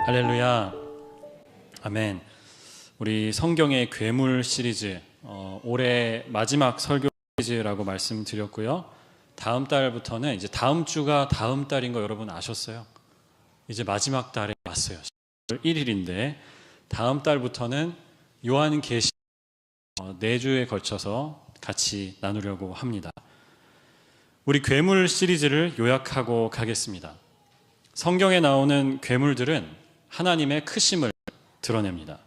할렐루야. 아멘. 우리 성경의 괴물 시리즈 올해 마지막 설교 시리즈라고 말씀드렸고요. 다음 달부터는 이제 다음 주가 다음 달인 거 여러분 아셨어요? 이제 마지막 달에 왔어요. 10월 1일인데 다음 달부터는 요한계시 4주에 걸쳐서 같이 나누려고 합니다. 우리 괴물 시리즈를 요약하고 가겠습니다. 성경에 나오는 괴물들은 하나님의 크심을 드러냅니다.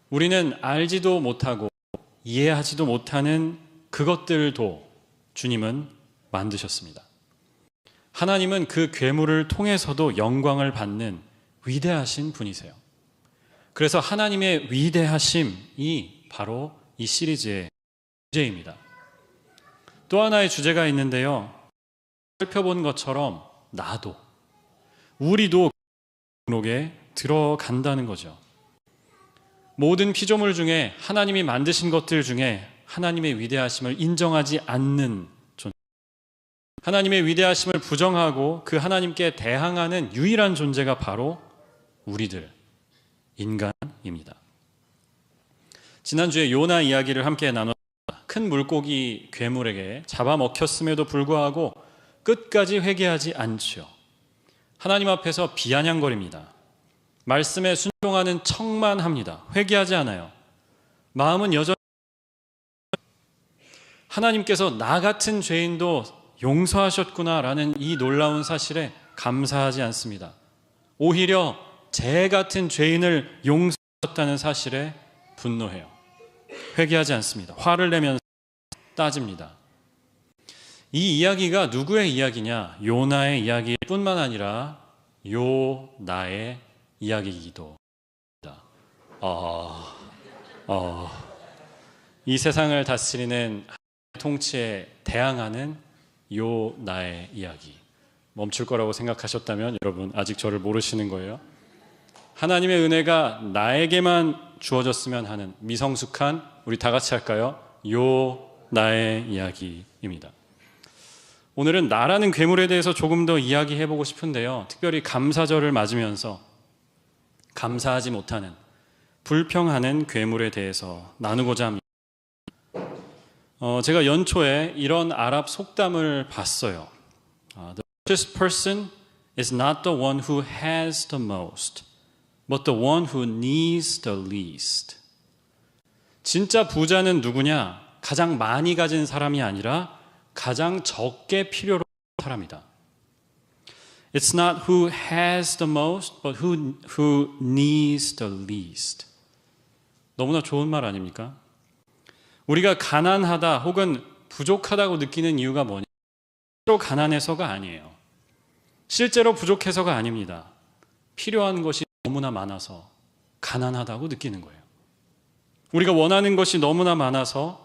우리는 알지도 못하고 이해하지도 못하는 그것들도 주님은 만드셨습니다. 하나님은 그 괴물을 통해서도 영광을 받는 위대하신 분이세요. 그래서 하나님의 위대하심이 바로 이 시리즈의 주제입니다. 또 하나의 주제가 있는데요. 살펴본 것처럼 나도, 우리도 목록에 들어간다는 거죠. 모든 피조물 중에 하나님이 만드신 것들 중에 하나님의 위대하심을 인정하지 않는 존재, 하나님의 위대하심을 부정하고 그 하나님께 대항하는 유일한 존재가 바로 우리들, 인간입니다. 지난주에 요나 이야기를 함께 나눴습니다. 큰 물고기 괴물에게 잡아먹혔음에도 불구하고 끝까지 회개하지 않죠. 하나님 앞에서 비아냥거립니다. 말씀에 순종하는 척만 합니다. 회개하지 않아요. 마음은 여전히 하나님께서 나 같은 죄인도 용서하셨구나라는 이 놀라운 사실에 감사하지 않습니다. 오히려 제 같은 죄인을 용서하셨다는 사실에 분노해요. 회개하지 않습니다. 화를 내면서 따집니다. 이 이야기가 누구의 이야기냐? 요나의 이야기일 뿐만 아니라 요나의 이야기이기도 합니다. 이 세상을 다스리는 통치에 대항하는 요나의 이야기. 멈출 거라고 생각하셨다면 여러분 아직 저를 모르시는 거예요. 하나님의 은혜가 나에게만 주어졌으면 하는 미성숙한 우리 다 같이 할까요? 요나의 이야기입니다. 오늘은 나라는 괴물에 대해서 조금 더 이야기해보고 싶은데요. 특별히 감사절을 맞으면서 감사하지 못하는 불평하는 괴물에 대해서 나누고자 합니다. 제가 연초에 이런 아랍 속담을 봤어요. The richest person is not the one who has the most, but the one who needs the least. 진짜 부자는 누구냐? 가장 많이 가진 사람이 아니라 가장 적게 필요로 하는 사람이다. It's not who has the most, but who needs the least. 너무나 좋은 말 아닙니까? 우리가 가난하다 혹은 부족하다고 느끼는 이유가 뭐냐? 실제로 가난해서가 아니에요. 실제로 부족해서가 아닙니다. 필요한 것이 너무나 많아서 가난하다고 느끼는 거예요. 우리가 원하는 것이 너무나 많아서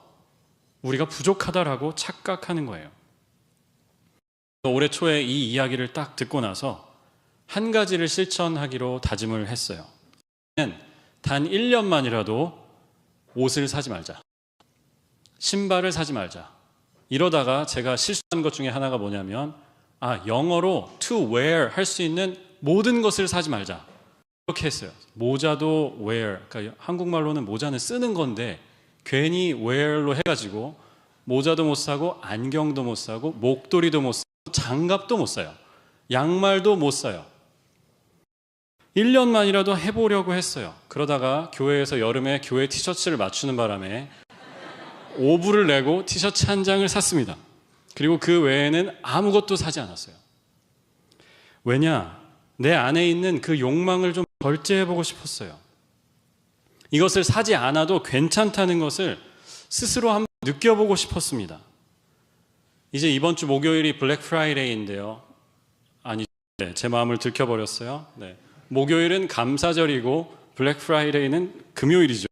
우리가 부족하다라고 착각하는 거예요. 올해 초에 이 이야기를 딱 듣고 나서 한 가지를 실천하기로 다짐을 했어요. 단 1년만이라도 옷을 사지 말자. 신발을 사지 말자. 이러다가 제가 실수한 것 중에 하나가 뭐냐면 영어로 to wear 할 수 있는 모든 것을 사지 말자. 이렇게 했어요. 모자도 wear, 그러니까 한국말로는 모자는 쓰는 건데 괜히 wear로 해가지고 모자도 못 사고 안경도 못 사고 목도리도 못 사고 장갑도 못 사요. 양말도 못 사요. 1년만이라도 해보려고 했어요. 그러다가 교회에서 여름에 교회 티셔츠를 맞추는 바람에 5불을 내고 티셔츠 한 장을 샀습니다. 그리고 그 외에는 아무것도 사지 않았어요. 왜냐? 내 안에 있는 그 욕망을 좀 절제해보고 싶었어요. 이것을 사지 않아도 괜찮다는 것을 스스로 한번 느껴보고 싶었습니다. 이제 이번 주 목요일이 블랙 프라이데이인데요. 네, 제 마음을 들켜버렸어요. 네. 목요일은 감사절이고 블랙 프라이데이는 금요일이죠.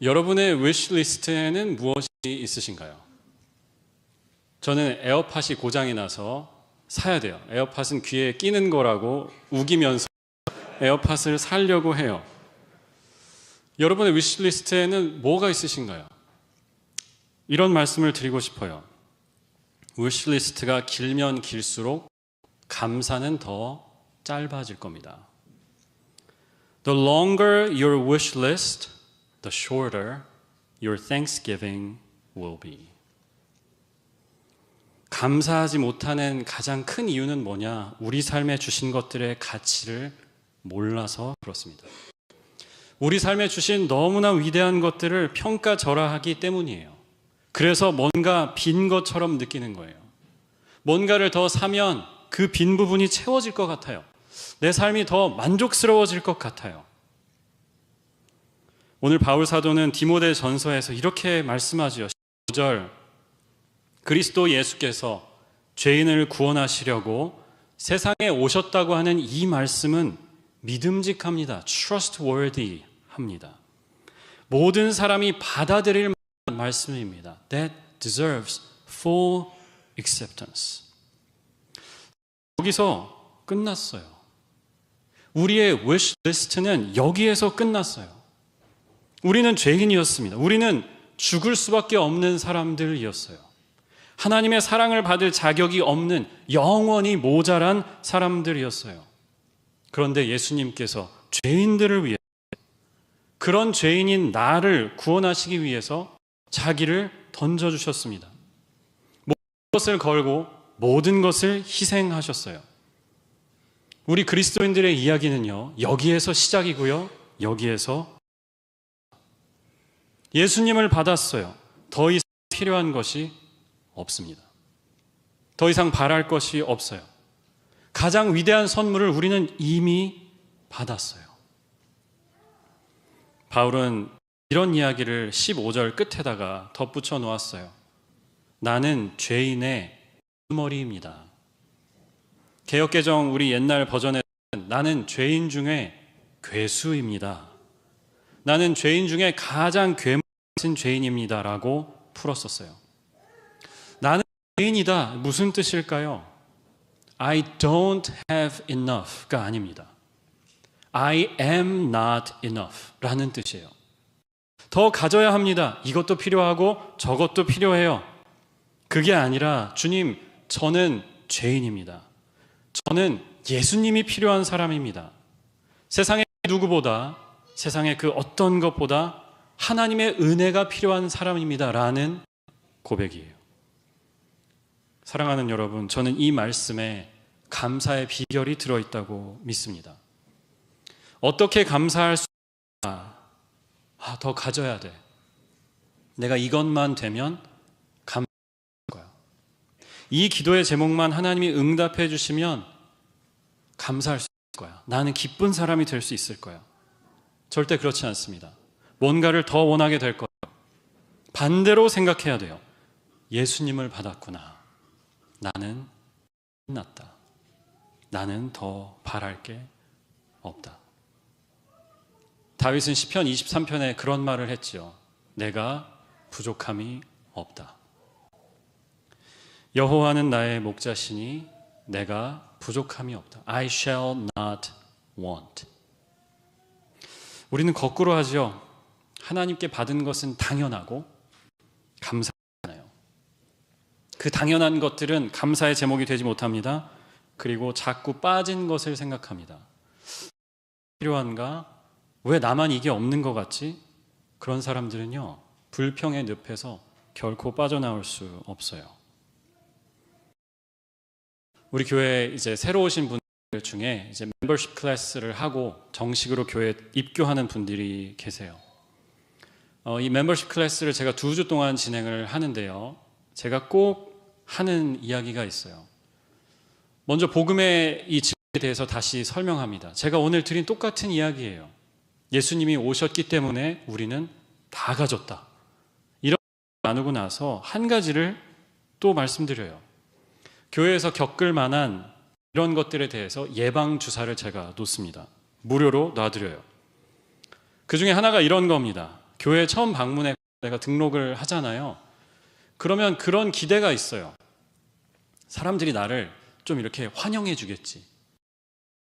여러분의 위시리스트에는 무엇이 있으신가요? 저는 에어팟이 고장이 나서 사야 돼요. 에어팟은 귀에 끼는 거라고 우기면서 에어팟을 사려고 해요. 여러분의 위시리스트에는 뭐가 있으신가요? 이런 말씀을 드리고 싶어요. 위시리스트가 길면 길수록 감사는 더 짧아질 겁니다. The longer your wish list, the shorter your Thanksgiving will be. 감사하지 못하는 가장 큰 이유는 뭐냐? 우리 삶에 주신 것들의 가치를 몰라서 그렇습니다. 우리 삶에 주신 너무나 위대한 것들을 평가절하하기 때문이에요. 그래서 뭔가 빈 것처럼 느끼는 거예요. 뭔가를 더 사면 그 빈 부분이 채워질 것 같아요. 내 삶이 더 만족스러워질 것 같아요. 오늘 바울 사도는 디모데 전서에서 이렇게 말씀하지요. 15절, 그리스도 예수께서 죄인을 구원하시려고 세상에 오셨다고 하는 이 말씀은 믿음직합니다. trustworthy 합니다. 모든 사람이 받아들일 말씀입니다. That deserves full acceptance. 여기서 끝났어요. 우리의 wish list는 여기에서 끝났어요. 우리는 죄인이었습니다. 우리는 죽을 수밖에 없는 사람들이었어요. 하나님의 사랑을 받을 자격이 없는 영원히 모자란 사람들이었어요. 그런데 예수님께서 죄인들을 위해 그런 죄인인 나를 구원하시기 위해서 자기를 던져주셨습니다. 모든 것을 걸고 모든 것을 희생하셨어요. 우리 그리스도인들의 이야기는요, 여기에서 시작이고요, 여기에서 예수님을 받았어요. 더 이상 필요한 것이 없습니다. 더 이상 바랄 것이 없어요. 가장 위대한 선물을 우리는 이미 받았어요. 바울은 이런 이야기를 15절 끝에다가 덧붙여 놓았어요. 나는 죄인의 머리입니다. 개역개정 우리 옛날 버전에는 나는 죄인 중에 괴수입니다. 나는 죄인 중에 가장 괴물같은 죄인입니다 라고 풀었었어요. 나는 죄인이다 무슨 뜻일까요? I don't have enough가 아닙니다. I am not enough 라는 뜻이에요. 더 가져야 합니다. 이것도 필요하고 저것도 필요해요. 그게 아니라 주님, 저는 죄인입니다. 저는 예수님이 필요한 사람입니다. 세상의 누구보다, 세상의 그 어떤 것보다 하나님의 은혜가 필요한 사람입니다 라는 고백이에요. 사랑하는 여러분, 저는 이 말씀에 감사의 비결이 들어있다고 믿습니다. 어떻게 감사할 수 있을까? 더 가져야 돼. 내가 이것만 되면 감사할 거야. 이 기도의 제목만 하나님이 응답해 주시면 감사할 수 있을 거야. 나는 기쁜 사람이 될 수 있을 거야. 절대 그렇지 않습니다. 뭔가를 더 원하게 될 거예요. 반대로 생각해야 돼요. 예수님을 받았구나. 나는 끝났다. 나는 더 바랄 게 없다. 다윗은 시편 23편에 그런 말을 했지요. 내가 부족함이 없다. 여호와는 나의 목자시니 내가 부족함이 없다. I shall not want. 우리는 거꾸로 하죠. 하나님께 받은 것은 당연하고 감사하잖아요. 그 당연한 것들은 감사의 제목이 되지 못합니다. 그리고 자꾸 빠진 것을 생각합니다. 필요한가? 왜 나만 이게 없는 것 같지? 그런 사람들은요, 불평의 늪에서 결코 빠져나올 수 없어요. 우리 교회에 이제 새로 오신 분들 중에 이제 멤버십 클래스를 하고 정식으로 교회에 입교하는 분들이 계세요. 이 멤버십 클래스를 제가 2주 동안 진행을 하는데요. 제가 꼭 하는 이야기가 있어요. 먼저 복음의 이 진리에 대해서 다시 설명합니다. 제가 오늘 드린 똑같은 이야기예요. 예수님이 오셨기 때문에 우리는 다 가졌다. 이런 나누고 나서 한 가지를 또 말씀드려요. 교회에서 겪을 만한 이런 것들에 대해서 예방 주사를 제가 놓습니다. 무료로 놔드려요. 그 중에 하나가 이런 겁니다. 교회 처음 방문해 내가 등록을 하잖아요. 그러면 그런 기대가 있어요. 사람들이 나를 좀 이렇게 환영해 주겠지.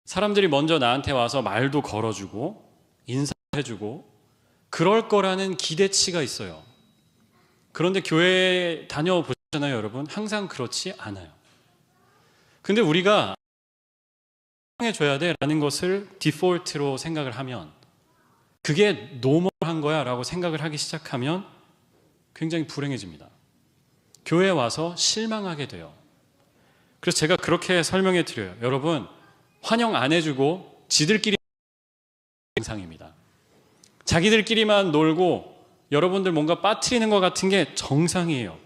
사람들이 먼저 나한테 와서 말도 걸어주고 인사해주고 그럴 거라는 기대치가 있어요. 그런데 교회 다녀보셨잖아요, 여러분. 항상 그렇지 않아요. 근데 우리가 사랑해줘야 돼라는 것을 디폴트로 생각을 하면, 그게 노멀한 거야 라고 생각을 하기 시작하면 굉장히 불행해집니다. 교회에 와서 실망하게 돼요. 그래서 제가 그렇게 설명해 드려요. 여러분, 환영 안 해주고 지들끼리 정상입니다. 자기들끼리만 놀고 여러분들 뭔가 빠뜨리는 것 같은 게 정상이에요.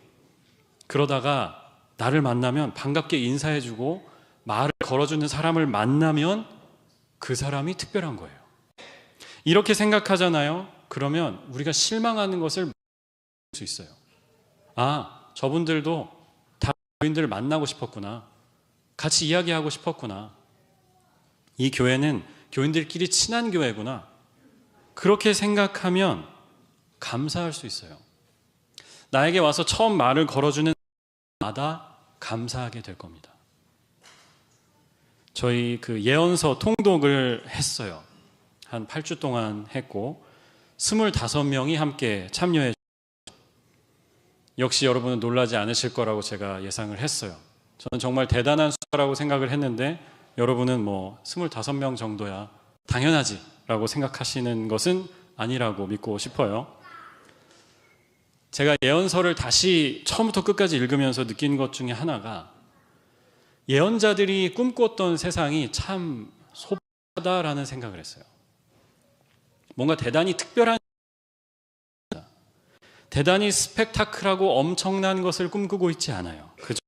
그러다가 나를 만나면 반갑게 인사해주고 말을 걸어주는 사람을 만나면 그 사람이 특별한 거예요. 이렇게 생각하잖아요. 그러면 우리가 실망하는 것을 볼 수 있어요. 아, 저분들도 다 교인들을 만나고 싶었구나. 같이 이야기하고 싶었구나. 이 교회는 교인들끼리 친한 교회구나. 그렇게 생각하면 감사할 수 있어요. 나에게 와서 처음 말을 걸어주는 마다 감사하게 될 겁니다. 저희 그 예언서 통독을 했어요. 한 8주 동안 했고 25명이 함께 참여해 주셨어요. 역시 여러분은 놀라지 않으실 거라고 제가 예상을 했어요. 저는 정말 대단한 숫자라고 생각을 했는데 여러분은 뭐 25명 정도야 당연하지 라고 생각하시는 것은 아니라고 믿고 싶어요. 제가 예언서를 다시 처음부터 끝까지 읽으면서 느낀 것 중에 하나가, 예언자들이 꿈꿨던 세상이 참 소박하다라는 생각을 했어요. 뭔가 대단히 특별한, 대단히 스펙타클하고 엄청난 것을 꿈꾸고 있지 않아요. 그저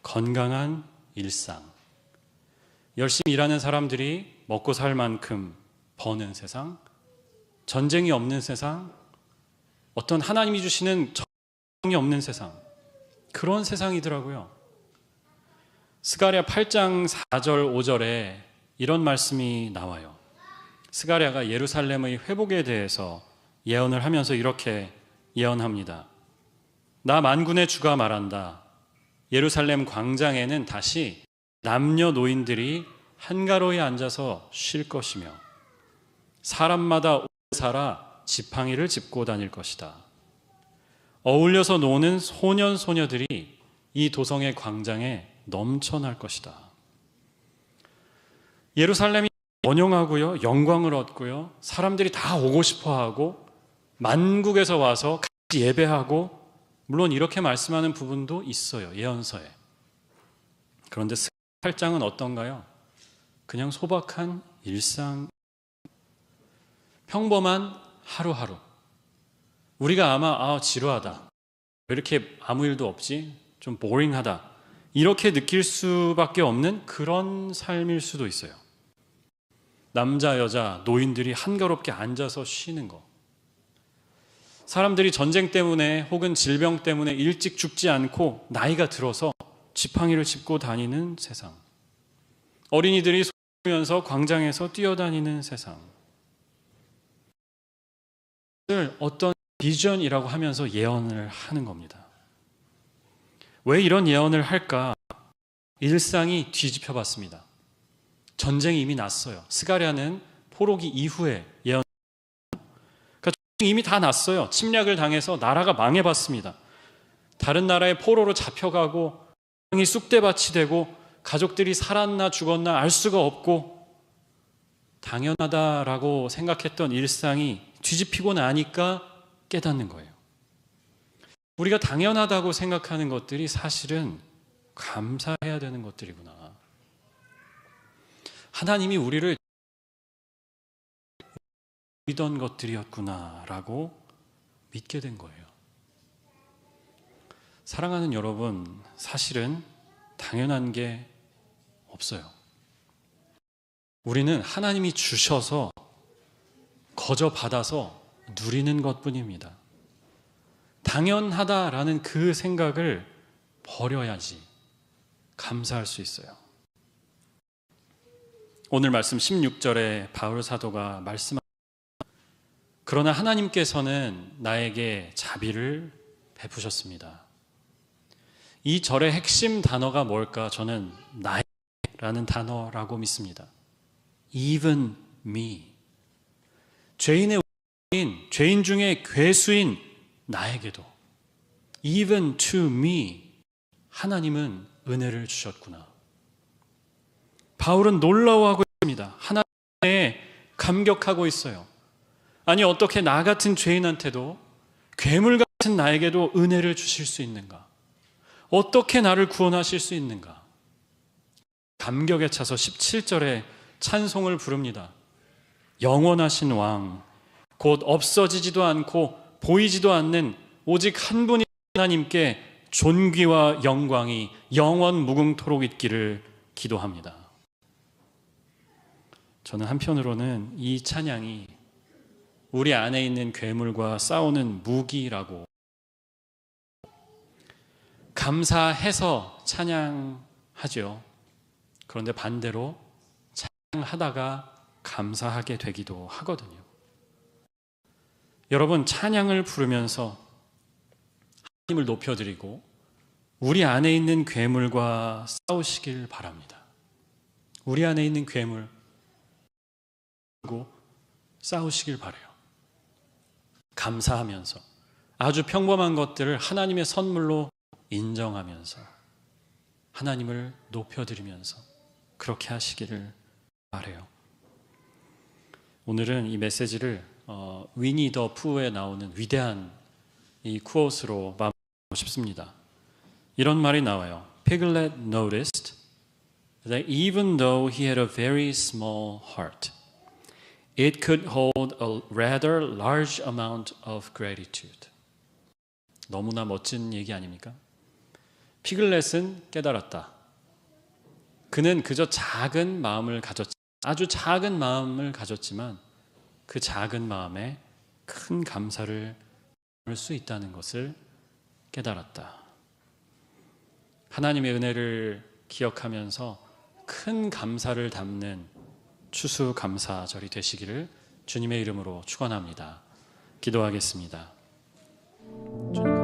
건강한 일상, 열심히 일하는 사람들이 먹고 살 만큼 버는 세상, 전쟁이 없는 세상, 어떤 하나님이 주시는 정이 없는 세상, 그런 세상이더라고요. 스가랴 8장 4절 5절에 이런 말씀이 나와요. 스가랴가 예루살렘의 회복에 대해서 예언을 하면서 이렇게 예언합니다. 나 만군의 주가 말한다. 예루살렘 광장에는 다시 남녀 노인들이 한가로이 앉아서 쉴 것이며 사람마다 오래 살아 지팡이를 짚고 다닐 것이다. 어울려서 노는 소년 소녀들이 이 도성의 광장에 넘쳐날 것이다. 예루살렘이 번영하고요, 영광을 얻고요, 사람들이 다 오고 싶어하고 만국에서 와서 같이 예배하고, 물론 이렇게 말씀하는 부분도 있어요, 예언서에. 그런데 8장은 어떤가요? 그냥 소박한 일상, 평범한 하루하루. 우리가 아마 지루하다, 왜 이렇게 아무 일도 없지, 좀 보링하다, 이렇게 느낄 수밖에 없는 그런 삶일 수도 있어요. 남자, 여자, 노인들이 한가롭게 앉아서 쉬는 거. 사람들이 전쟁 때문에 혹은 질병 때문에 일찍 죽지 않고 나이가 들어서 지팡이를 짚고 다니는 세상. 어린이들이 소리면서 광장에서 뛰어다니는 세상. 어떤 비전이라고 하면서 예언을 하는 겁니다. 왜 이런 예언을 할까? 일상이 뒤집혀 봤습니다. 전쟁이 이미 났어요. 스가랴는 포로기 이후에 예언. 그러니까 이미 다 났어요. 침략을 당해서 나라가 망해봤습니다. 다른 나라의 포로로 잡혀가고 땅이 쑥대밭이 되고 가족들이 살았나 죽었나 알 수가 없고 당연하다라고 생각했던 일상이 뒤집히고 나니까 깨닫는 거예요. 우리가 당연하다고 생각하는 것들이 사실은 감사해야 되는 것들이구나. 하나님이 우리를 믿던 것들이었구나라고 믿게 된 거예요. 사랑하는 여러분, 사실은 당연한 게 없어요. 우리는 하나님이 주셔서 거저 받아서 누리는 것뿐입니다. 당연하다라는 그 생각을 버려야지 감사할 수 있어요. 오늘 말씀 16절에 바울 사도가 말씀합니다. 그러나 하나님께서는 나에게 자비를 베푸셨습니다. 이 절의 핵심 단어가 뭘까? 저는 나라는 단어라고 믿습니다. Even me. 죄인의 죄인 중에 괴수인 나에게도 Even to me 하나님은 은혜를 주셨구나. 바울은 놀라워하고 있습니다. 하나님에 감격하고 있어요. 아니, 어떻게 나 같은 죄인한테도, 괴물 같은 나에게도 은혜를 주실 수 있는가? 어떻게 나를 구원하실 수 있는가? 감격에 차서 17절에 찬송을 부릅니다. 영원하신 왕, 곧 없어지지도 않고 보이지도 않는 오직 한 분이 하나님께 존귀와 영광이 영원 무궁토록 있기를 기도합니다. 저는 한편으로는 이 찬양이 우리 안에 있는 괴물과 싸우는 무기라고, 감사해서 찬양하죠. 그런데 반대로 찬양하다가 감사하게 되기도 하거든요. 여러분, 찬양을 부르면서 하나님을 높여드리고 우리 안에 있는 괴물과 싸우시길 바랍니다. 우리 안에 있는 괴물 싸우시길 바라요. 감사하면서 아주 평범한 것들을 하나님의 선물로 인정하면서 하나님을 높여드리면서 그렇게 하시기를 바라요. 오늘은 이 메시지를 위니 더 푸에 나오는 위대한 이 쿠옷으로 마무리하고 싶습니다. 이런 말이 나와요. Piglet noticed that even though he had a very small heart, it could hold a rather large amount of gratitude. 너무나 멋진 얘기 아닙니까? 피글렛은 깨달았다. 그는 그저 작은 마음을 가졌지, 아주 작은 마음을 가졌지만 그 작은 마음에 큰 감사를 할 수 있다는 것을 깨달았다. 하나님의 은혜를 기억하면서 큰 감사를 담는 추수감사절이 되시기를 주님의 이름으로 축원합니다. 기도하겠습니다. 주님.